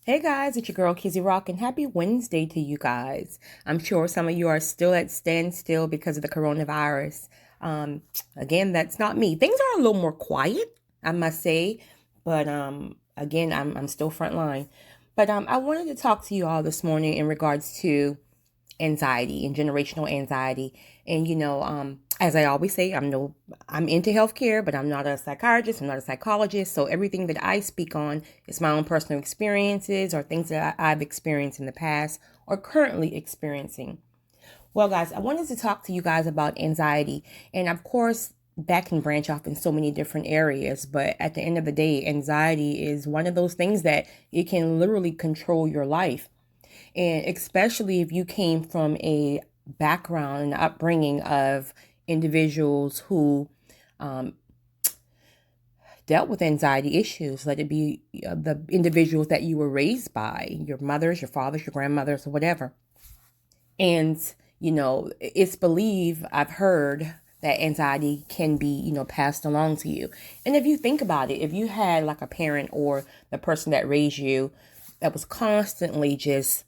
Hey guys, it's your girl Kizzy Rock, and happy Wednesday to you guys. I'm sure some of you are still at standstill because of the coronavirus. Um, Again, that's not me. Things are a little more quiet, I must say, but again, I'm still frontline. But I wanted to talk to you all this morning in regards to anxiety and generational anxiety. And as I always say, I'm into healthcare, but I'm not a psychiatrist, I'm not a psychologist. So everything that I speak on is my own personal experiences or things that I've experienced in the past or currently experiencing. Well, guys, I wanted to talk to you guys about anxiety. And of course, that can branch off in so many different areas. But at the end of the day, anxiety is one of those things that it can literally control your life. And especially if you came from a background and upbringing of individuals who um, dealt with anxiety issues, let it be the individuals that you were raised by, your mothers, your fathers, your grandmothers, or whatever. And, it's believed, I've heard that anxiety can be, passed along to you. And if you think about it, if you had like a parent or the person that raised you that was constantly just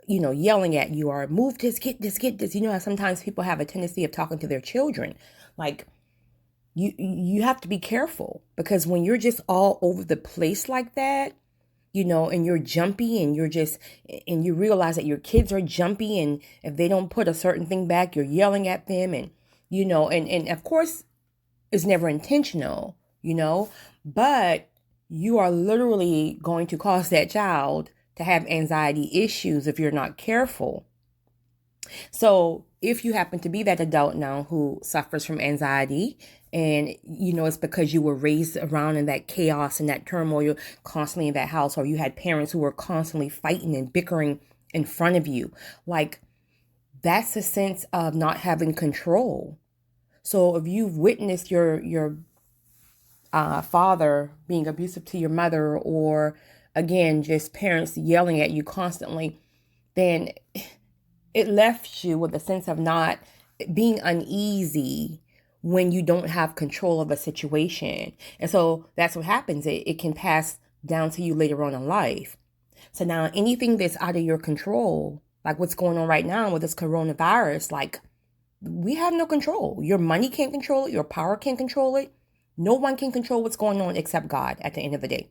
yelling at you or move this, get this, get this. You know how sometimes people have a tendency of talking to their children. Like you have to be careful because when you're just all over the place like that, and you're jumpy and and you realize that your kids are jumpy and if they don't put a certain thing back, you're yelling at them and and of course it's never intentional, but you are literally going to cause that child to have anxiety issues if you're not careful. So, if you happen to be that adult now who suffers from anxiety, and it's because you were raised around in that chaos and that turmoil constantly in that house, or you had parents who were constantly fighting and bickering in front of you, like that's a sense of not having control. So, if you've witnessed your father being abusive to your mother, or again, just parents yelling at you constantly, then it left you with a sense of not being uneasy when you don't have control of a situation. And so that's what happens. It can pass down to you later on in life. So now anything that's out of your control, like what's going on right now with this coronavirus, like we have no control. Your money can't control it. Your power can't control it. No one can control what's going on except God at the end of the day.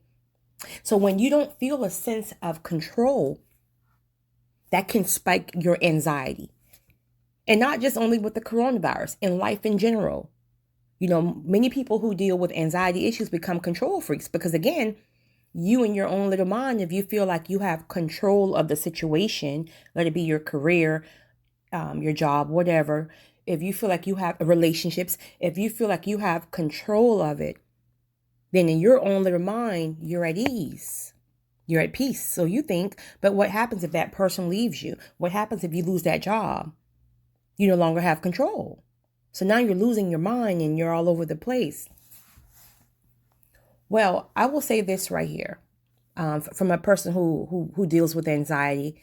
So when you don't feel a sense of control, that can spike your anxiety. And not just only with the coronavirus, in life in general. Many people who deal with anxiety issues become control freaks because, again, you in your own little mind, if you feel like you have control of the situation, let it be your career, your job, whatever, if you feel like you have relationships, if you feel like you have control of it, then in your own little mind, you're at ease. You're at peace. So you think, but what happens if that person leaves you? What happens if you lose that job? You no longer have control. So now you're losing your mind and you're all over the place. Well, I will say this right here, from a person who deals with anxiety.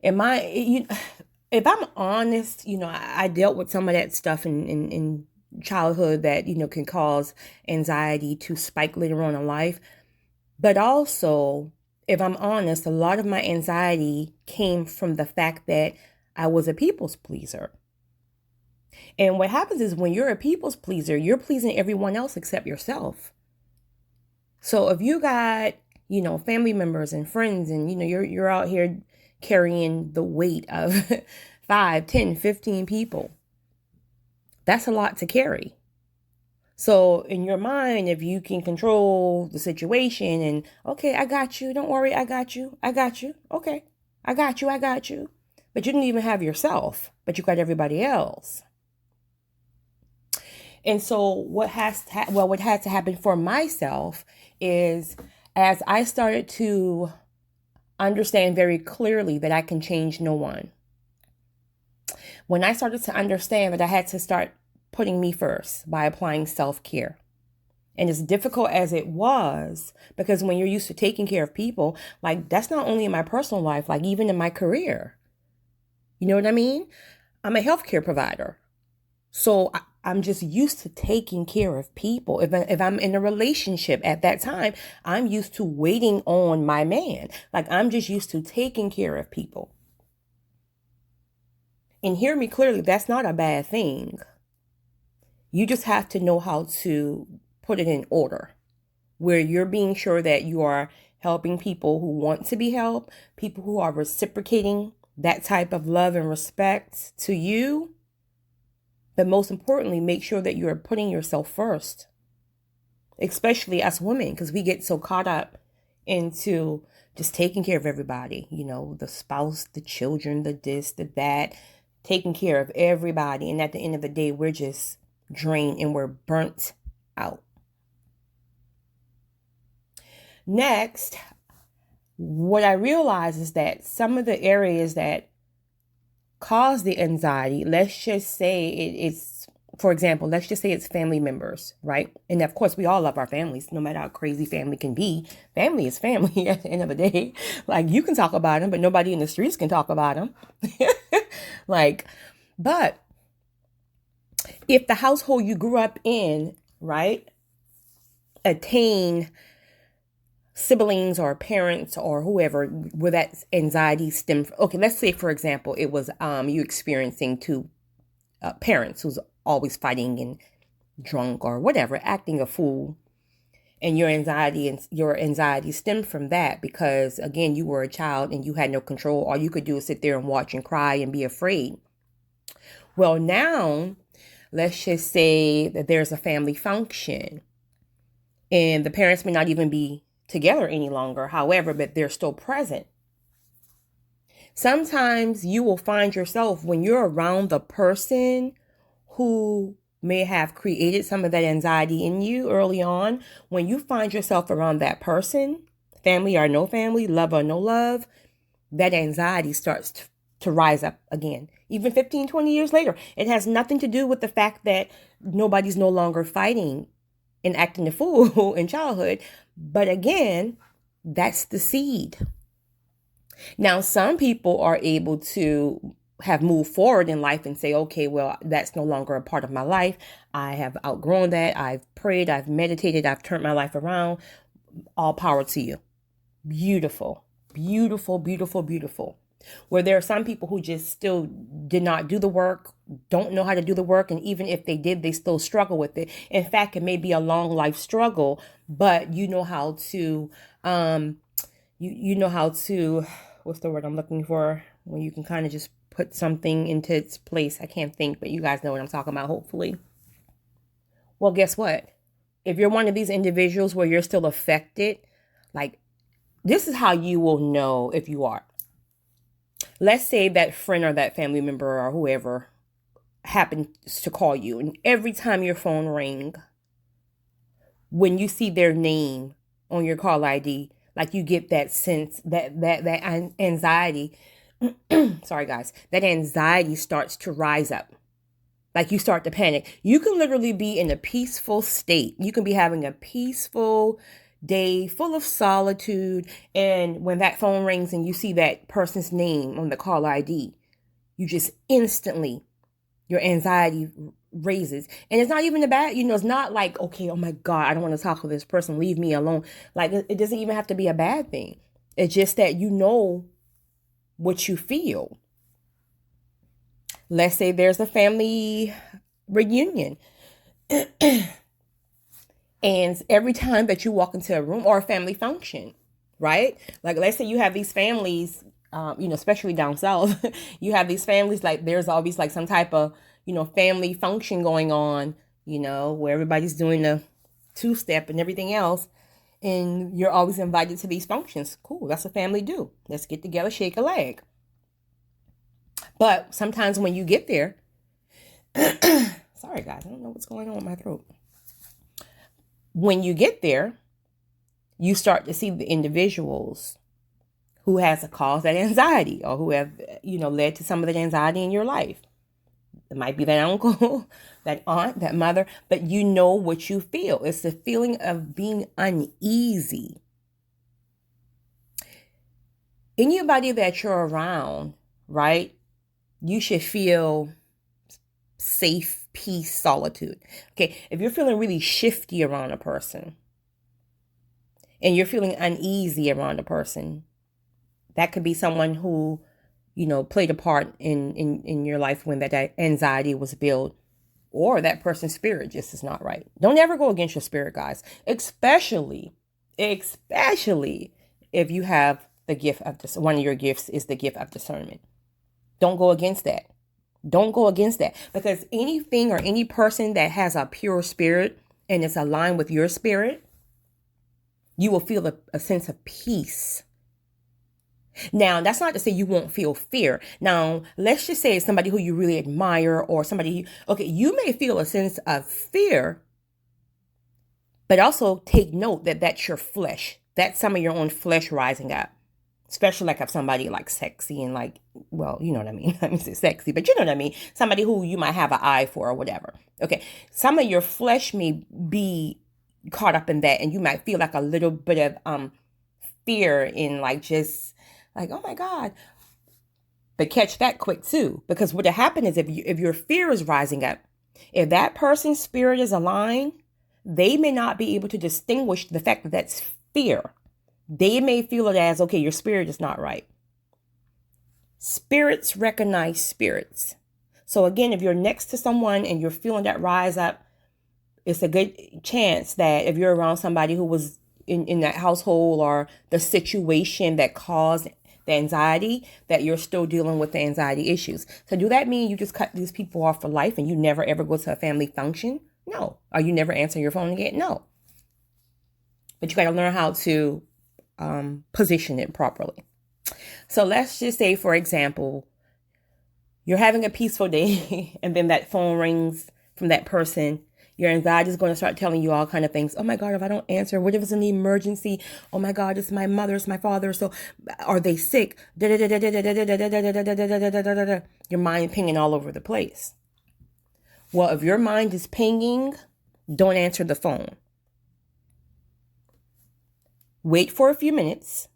If I'm honest, I dealt with some of that stuff in childhood that can cause anxiety to spike later on in life. But also, if I'm honest, a lot of my anxiety came from the fact that I was a people's pleaser. And what happens is when you're a people's pleaser, you're pleasing everyone else except yourself. So if you got, family members and friends and, you're out here carrying the weight of 5, 10, 15 people, that's a lot to carry. So in your mind, if you can control the situation and, okay, I got you. Don't worry. I got you. I got you. Okay. I got you. I got you. But you didn't even have yourself, but you got everybody else. And so what had to happen for myself is as I started to understand very clearly that I can change no one. When I started to understand that I had to start putting me first by applying self-care. And as difficult as it was, because when you're used to taking care of people, like that's not only in my personal life, like even in my career. You know what I mean? I'm a healthcare provider. So I'm just used to taking care of people. If I'm in a relationship at that time, I'm used to waiting on my man. Like I'm just used to taking care of people. And hear me clearly, that's not a bad thing. You just have to know how to put it in order where you're being sure that you are helping people who want to be helped, people who are reciprocating that type of love and respect to you. But most importantly, make sure that you're putting yourself first, especially as women, because we get so caught up into just taking care of everybody, the spouse, the children, the this, the that, taking care of everybody. And at the end of the day, we're just drained and we're burnt out. Next, what I realize is that some of the areas that cause the anxiety, let's just say it's, for example, let's just say it's family members, right? And of course, we all love our families, no matter how crazy family can be. Family is family at the end of the day. Like you can talk about them, but nobody in the streets can talk about them. But if the household you grew up in, right, attain siblings or parents or whoever where that anxiety stemmed from. Okay, let's say for example it was you experiencing two parents who's always fighting and drunk or whatever, acting a fool, and your anxiety stemmed from that because again you were a child and you had no control. All you could do is sit there and watch and cry and be afraid. Well, now let's just say that there's a family function and the parents may not even be together any longer, however, but they're still present. Sometimes you will find yourself when you're around the person who may have created some of that anxiety in you early on, when you find yourself around that person, family or no family, love or no love, that anxiety starts to rise up again. Even 15, 20 years later, it has nothing to do with the fact that nobody's no longer fighting and acting a fool in childhood. But again, that's the seed. Now, some people are able to have moved forward in life and say, okay, well, that's no longer a part of my life. I have outgrown that. I've prayed, I've meditated, I've turned my life around. All power to you. Beautiful, beautiful, beautiful, beautiful. Where there are some people who just still did not do the work, don't know how to do the work, and even if they did, they still struggle with it. In fact, it may be a long life struggle, but you know how to, you know how to, what's the word I'm looking for? When you can kind of just put something into its place. I can't think, but you guys know what I'm talking about, hopefully. Well, guess what? If you're one of these individuals where you're still affected, like this is how you will know if you are. Let's say that friend or that family member or whoever happens to call you, and every time your phone rings, when you see their name on your call ID, like you get that sense that anxiety. Sorry, guys, that anxiety starts to rise up. Like you start to panic. You can literally be in a peaceful state. You can be having a peaceful day full of solitude. And when that phone rings and you see that person's name on the call ID, you just instantly, your anxiety raises. And it's not even a bad, it's not like, okay, oh my God, I don't want to talk to this person. Leave me alone. Like it doesn't even have to be a bad thing. It's just that you know what you feel. Let's say there's a family reunion. And every time that you walk into a room or a family function, right? Like, let's say you have these families, especially down south, you have these families, like there's always like some type of, family function going on, where everybody's doing a two-step and everything else. And you're always invited to these functions. Cool. That's what family do. Let's get together, shake a leg. But sometimes when you get there, sorry guys, I don't know what's going on with my throat. When you get there, you start to see the individuals who has caused that anxiety or who have, led to some of that anxiety in your life. It might be that uncle, that aunt, that mother, but you know what you feel. It's the feeling of being uneasy. Anybody that you're around, right? You should feel safe peace, solitude. Okay, if you're feeling really shifty around a person and you're feeling uneasy around a person, that could be someone who, played a part in your life when that anxiety was built, or that person's spirit just is not right. Don't ever go against your spirit, guys, especially if you have the gift of this. One of your gifts is the gift of discernment. Don't go against that. Don't go against that, because anything or any person that has a pure spirit and is aligned with your spirit, you will feel a sense of peace. Now, that's not to say you won't feel fear. Now, let's just say it's somebody who you really admire, or somebody, okay, you may feel a sense of fear, but also take note that that's your flesh. That's some of your own flesh rising up. Especially like if somebody like sexy and like, well, you know what I mean? I mean, say sexy, but you know what I mean? Somebody who you might have an eye for or whatever. Okay. Some of your flesh may be caught up in that, and you might feel like a little bit of fear in like just like, oh my God. But catch that quick too, because what will happen is if your fear is rising up, if that person's spirit is aligned, they may not be able to distinguish the fact that that's fear. They may feel it as, okay, your spirit is not right. Spirits recognize spirits. So again, if you're next to someone and you're feeling that rise up, it's a good chance that if you're around somebody who was in that household or the situation that caused the anxiety, that you're still dealing with the anxiety issues. So do that mean you just cut these people off for life and you never ever go to a family function? No. Or you never answer your phone again? No. But you got to learn how to position it properly. So let's just say, for example, you're having a peaceful day and then that phone rings from that person. Your anxiety is going to start telling you all kind of things. Oh my God, if I don't answer, what if it's an emergency? Oh my God, it's my mother, it's my father. So are they sick? Your mind pinging all over the place. Well, if your mind is pinging, don't answer the phone. Wait for a few minutes,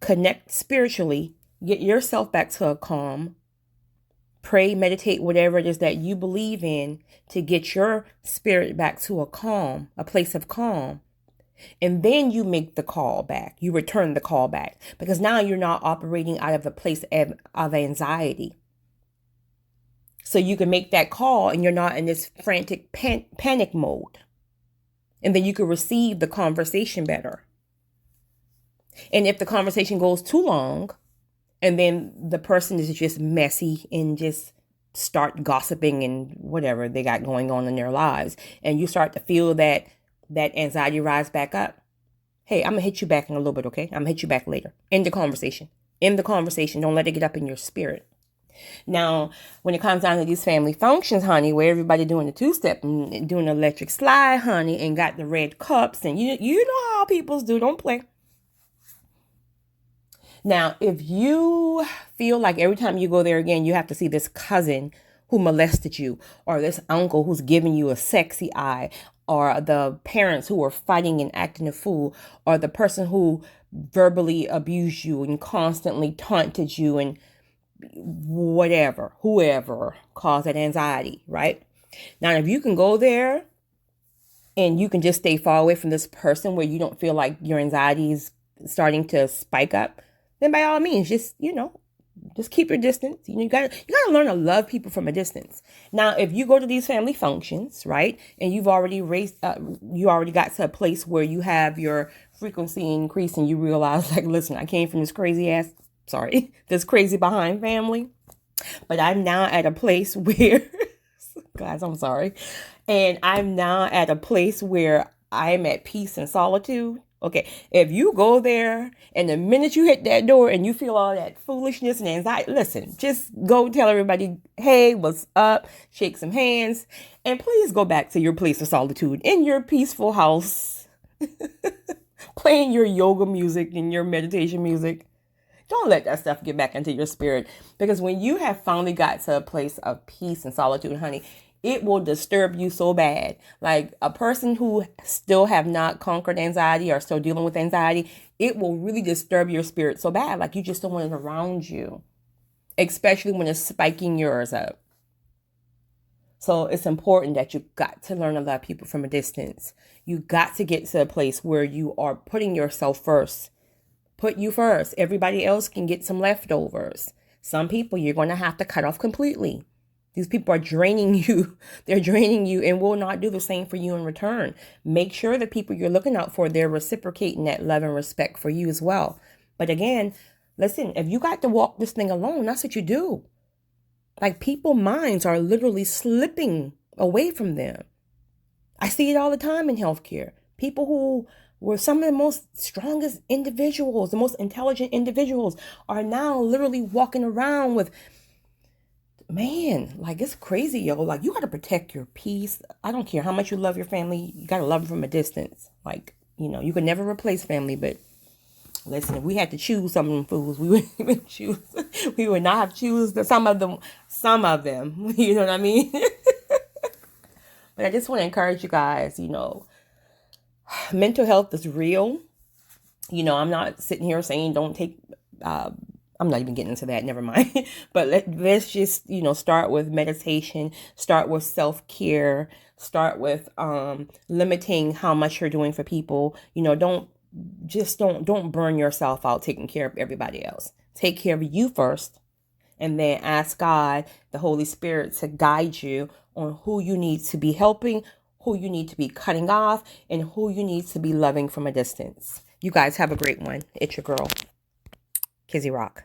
connect spiritually, get yourself back to a calm, pray, meditate, whatever it is that you believe in to get your spirit back to a calm, a place of calm. And then you make the call back. You return the call back, because now you're not operating out of a place of anxiety. So you can make that call and you're not in this frantic panic mode. And then you can receive the conversation better. And if the conversation goes too long, and then the person is just messy and just start gossiping and whatever they got going on in their lives, and you start to feel that anxiety rise back up, hey, I'm going to hit you back in a little bit, okay? I'm going to hit you back later. End the conversation. End the conversation. Don't let it get up in your spirit. Now, when it comes down to these family functions, honey, where everybody doing the two-step and doing the electric slide, honey, and got the red cups, and you know how peoples do, don't play. Now, if you feel like every time you go there again, you have to see this cousin who molested you, or this uncle who's giving you a sexy eye, or the parents who are fighting and acting a fool, or the person who verbally abused you and constantly taunted you and whatever, whoever caused that anxiety, right? Now, if you can go there and you can just stay far away from this person where you don't feel like your anxiety is starting to spike up, then by all means, just keep your distance. You gotta learn to love people from a distance. Now, if you go to these family functions, right, and you've already you already got to a place where you have your frequency increase, and you realize, like, listen, I came from this this crazy behind family, but I'm now at a place where, guys, I'm sorry, and I'm now at a place where I'm at peace and solitude. Okay, if you go there and the minute you hit that door and you feel all that foolishness and anxiety, listen, just go tell everybody, hey, what's up? Shake some hands, and please go back to your place of solitude in your peaceful house, playing your yoga music and your meditation music. Don't let that stuff get back into your spirit, because when you have finally got to a place of peace and solitude, honey, it will disturb you so bad. Like a person who still have not conquered anxiety or still dealing with anxiety, it will really disturb your spirit so bad. Like you just don't want it around you, especially when it's spiking yours up. So it's important that you got to learn to love people from a distance. You got to get to a place where you are putting yourself first. Put you first. Everybody else can get some leftovers. Some people you're going to have to cut off completely. These people are draining you. They're draining you and will not do the same for you in return. Make sure the people you're looking out for, they're reciprocating that love and respect for you as well. But again, listen, if you got to walk this thing alone, that's what you do. Like, people's minds are literally slipping away from them. I see it all the time in healthcare. People who were some of the most strongest individuals, the most intelligent individuals, are now literally walking around with, man, like, it's crazy, yo. Like, you got to protect your peace. I don't care how much you love your family. You got to love them from a distance. Like, you could never replace family, but listen, if we had to choose some of them fools, we wouldn't even choose. We would not have choose some of them. You know what I mean? But I just want to encourage you guys, mental health is real. I'm not sitting here saying don't take, I'm not even getting into that, never mind. But let's just, start with meditation, start with self-care, start with limiting how much you're doing for people. Don't burn yourself out taking care of everybody else. Take care of you first, and then ask God, the Holy Spirit, to guide you on who you need to be helping, who you need to be cutting off, and who you need to be loving from a distance. You guys have a great one. It's your girl, Kizzy Rock.